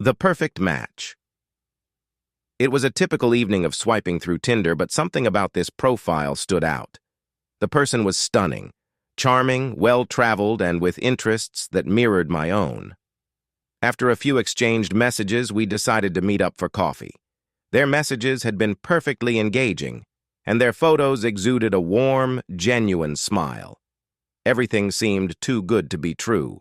The perfect match. It was a typical evening of swiping through Tinder, but something about this profile stood out. The person was stunning, charming, well-traveled, and with interests that mirrored my own. After a few exchanged messages, we decided to meet up for coffee. Their messages had been perfectly engaging, and their photos exuded a warm, genuine smile. Everything seemed too good to be true.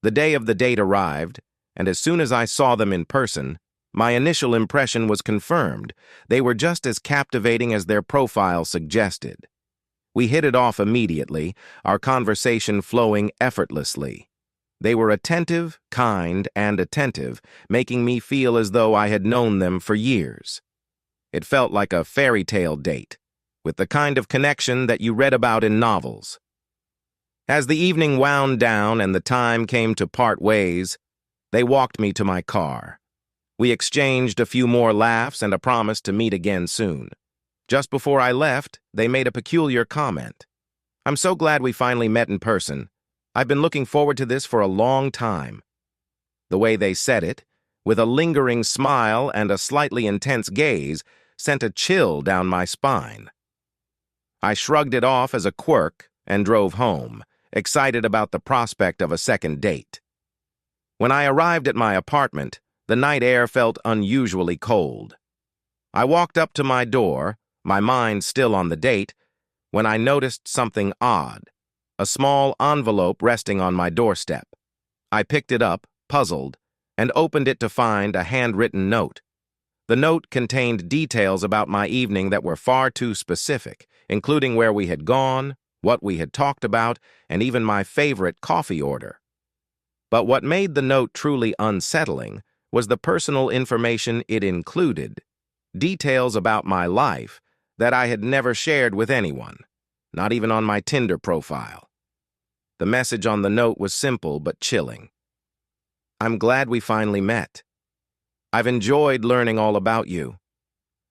The day of the date arrived, and as soon as I saw them in person, my initial impression was confirmed. They were just as captivating as their profile suggested. We hit it off immediately, our conversation flowing effortlessly. They were attentive, kind, and attentive, making me feel as though I had known them for years. It felt like a fairy tale date, with the kind of connection that you read about in novels. As the evening wound down and the time came to part ways, they walked me to my car. We exchanged a few more laughs and a promise to meet again soon. Just before I left, they made a peculiar comment. "I'm so glad we finally met in person. I've been looking forward to this for a long time." The way they said it, with a lingering smile and a slightly intense gaze, sent a chill down my spine. I shrugged it off as a quirk and drove home, excited about the prospect of a second date. When I arrived at my apartment, the night air felt unusually cold. I walked up to my door, my mind still on the date, when I noticed something odd, a small envelope resting on my doorstep. I picked it up, puzzled, and opened it to find a handwritten note. The note contained details about my evening that were far too specific, including where we had gone, what we had talked about, and even my favorite coffee order. But what made the note truly unsettling was the personal information it included, details about my life that I had never shared with anyone, not even on my Tinder profile. The message on the note was simple but chilling. "I'm glad we finally met. I've enjoyed learning all about you."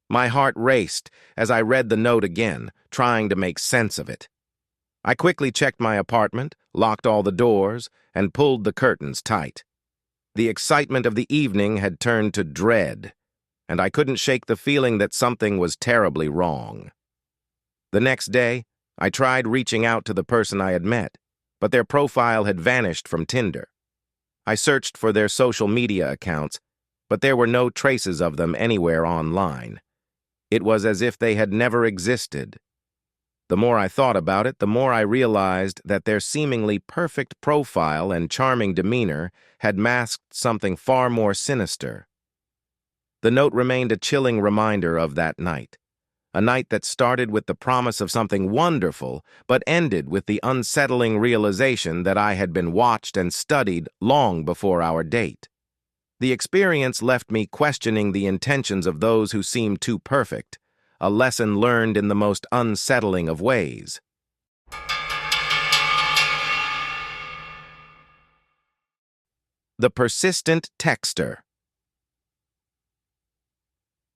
My heart raced as I read the note again, trying to make sense of it. I quickly checked my apartment, locked all the doors, and pulled the curtains tight. The excitement of the evening had turned to dread, and I couldn't shake the feeling that something was terribly wrong. The next day, I tried reaching out to the person I had met, but their profile had vanished from Tinder. I searched for their social media accounts, but there were no traces of them anywhere online. It was as if they had never existed. The more I thought about it, the more I realized that their seemingly perfect profile and charming demeanor had masked something far more sinister. The note remained a chilling reminder of that night, a night that started with the promise of something wonderful, but ended with the unsettling realization that I had been watched and studied long before our date. The experience left me questioning the intentions of those who seemed too perfect, a lesson learned in the most unsettling of ways. The persistent texter.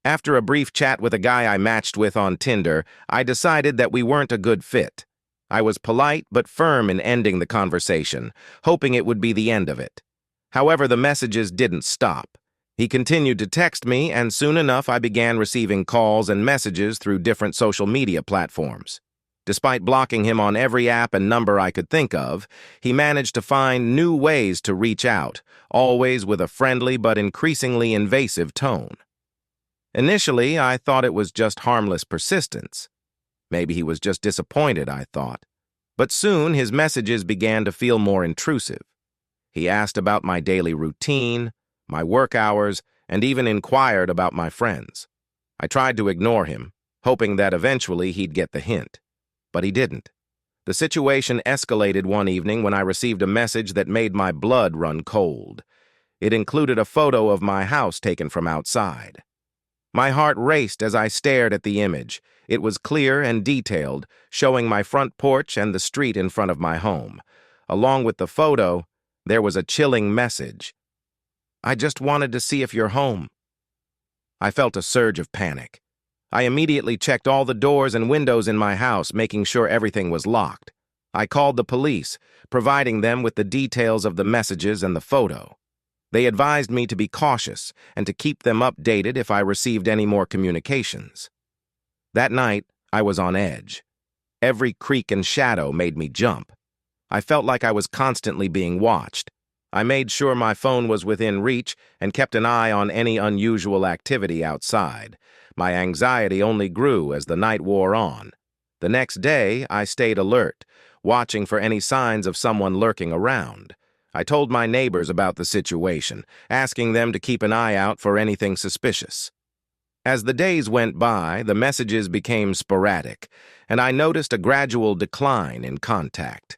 After a brief chat with a guy I matched with on Tinder, I decided that we weren't a good fit. I was polite but firm in ending the conversation, hoping it would be the end of it. However, the messages didn't stop. He continued to text me, and soon enough I began receiving calls and messages through different social media platforms. Despite blocking him on every app and number I could think of, he managed to find new ways to reach out, always with a friendly but increasingly invasive tone. Initially, I thought it was just harmless persistence. Maybe he was just disappointed, I thought. But soon his messages began to feel more intrusive. He asked about my daily routine, my work hours, and even inquired about my friends. I tried to ignore him, hoping that eventually he'd get the hint. But he didn't. The situation escalated one evening when I received a message that made my blood run cold. It included a photo of my house taken from outside. My heart raced as I stared at the image. It was clear and detailed, showing my front porch and the street in front of my home. Along with the photo, there was a chilling message. "I just wanted to see if you're home." I felt a surge of panic. I immediately checked all the doors and windows in my house, making sure everything was locked. I called the police, providing them with the details of the messages and the photo. They advised me to be cautious and to keep them updated if I received any more communications. That night, I was on edge. Every creak and shadow made me jump. I felt like I was constantly being watched. I made sure my phone was within reach and kept an eye on any unusual activity outside. My anxiety only grew as the night wore on. The next day, I stayed alert, watching for any signs of someone lurking around. I told my neighbors about the situation, asking them to keep an eye out for anything suspicious. As the days went by, the messages became sporadic, and I noticed a gradual decline in contact.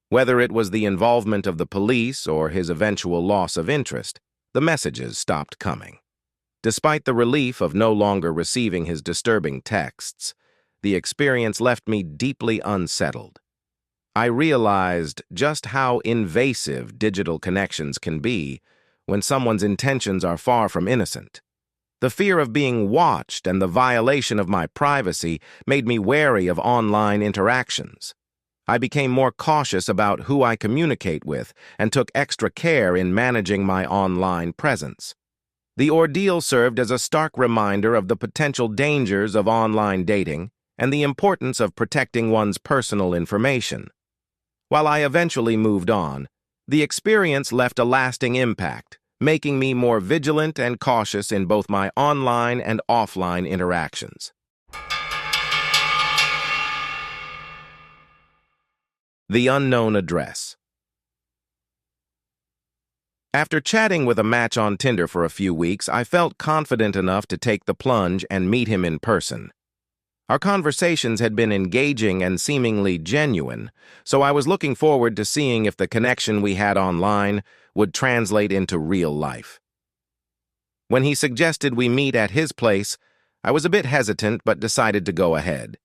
Whether it was the involvement of the police or his eventual loss of interest, the messages stopped coming. Despite the relief of no longer receiving his disturbing texts, the experience left me deeply unsettled. I realized just how invasive digital connections can be when someone's intentions are far from innocent. The fear of being watched and the violation of my privacy made me wary of online interactions. I became more cautious about who I communicate with and took extra care in managing my online presence. The ordeal served as a stark reminder of the potential dangers of online dating and the importance of protecting one's personal information. While I eventually moved on, the experience left a lasting impact, making me more vigilant and cautious in both my online and offline interactions. The unknown address. After chatting with a match on Tinder for a few weeks, I felt confident enough to take the plunge and meet him in person. Our conversations had been engaging and seemingly genuine, so I was looking forward to seeing if the connection we had online would translate into real life. When he suggested we meet at his place, I was a bit hesitant but decided to go ahead.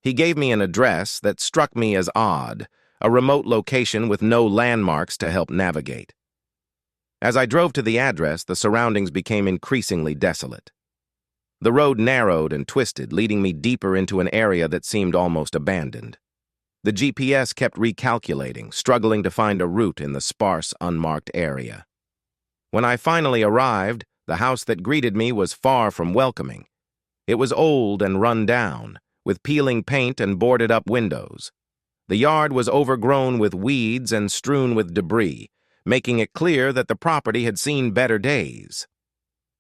He gave me an address that struck me as odd, a remote location with no landmarks to help navigate. As I drove to the address, the surroundings became increasingly desolate. The road narrowed and twisted, leading me deeper into an area that seemed almost abandoned. The GPS kept recalculating, struggling to find a route in the sparse, unmarked area. When I finally arrived, the house that greeted me was far from welcoming. It was old and run down, with peeling paint and boarded-up windows. The yard was overgrown with weeds and strewn with debris, making it clear that the property had seen better days.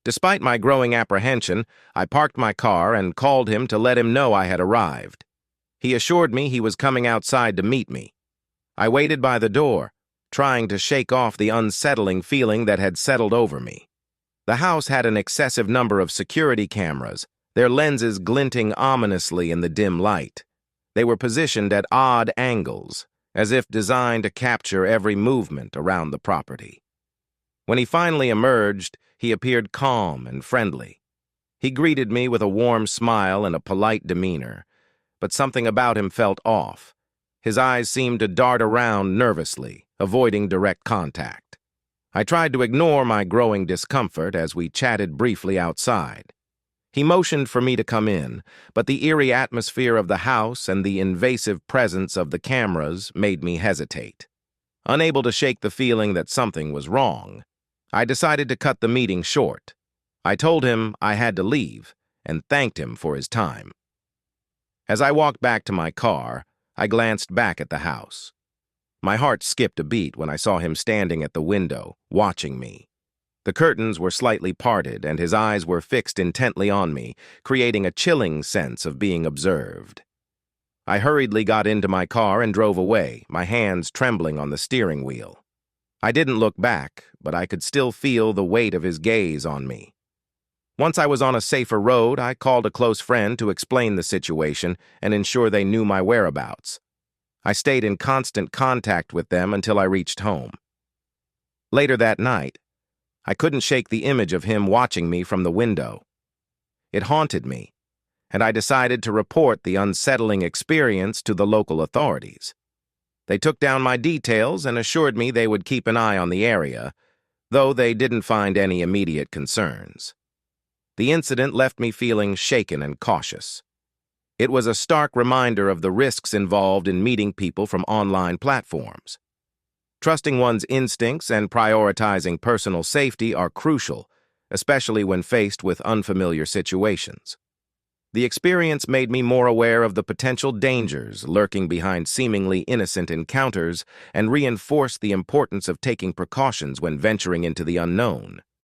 Despite my growing apprehension, I parked my car and called him to let him know I had arrived. He assured me he was coming outside to meet me. I waited by the door, trying to shake off the unsettling feeling that had settled over me. The house had an excessive number of security cameras, their lenses glinting ominously in the dim light. They were positioned at odd angles, as if designed to capture every movement around the property. When he finally emerged, he appeared calm and friendly. He greeted me with a warm smile and a polite demeanor, but something about him felt off. His eyes seemed to dart around nervously, avoiding direct contact. I tried to ignore my growing discomfort as we chatted briefly outside. He motioned for me to come in, but the eerie atmosphere of the house and the invasive presence of the cameras made me hesitate. Unable to shake the feeling that something was wrong, I decided to cut the meeting short. I told him I had to leave and thanked him for his time. As I walked back to my car, I glanced back at the house. My heart skipped a beat when I saw him standing at the window, watching me. The curtains were slightly parted, and his eyes were fixed intently on me, creating a chilling sense of being observed. I hurriedly got into my car and drove away, my hands trembling on the steering wheel. I didn't look back, but I could still feel the weight of his gaze on me. Once I was on a safer road, I called a close friend to explain the situation and ensure they knew my whereabouts. I stayed in constant contact with them until I reached home. Later that night, I couldn't shake the image of him watching me from the window. It haunted me, and I decided to report the unsettling experience to the local authorities. They took down my details and assured me they would keep an eye on the area, though they didn't find any immediate concerns. The incident left me feeling shaken and cautious. It was a stark reminder of the risks involved in meeting people from online platforms. Trusting one's instincts and prioritizing personal safety are crucial, especially when faced with unfamiliar situations. The experience made me more aware of the potential dangers lurking behind seemingly innocent encounters and reinforced the importance of taking precautions when venturing into the unknown.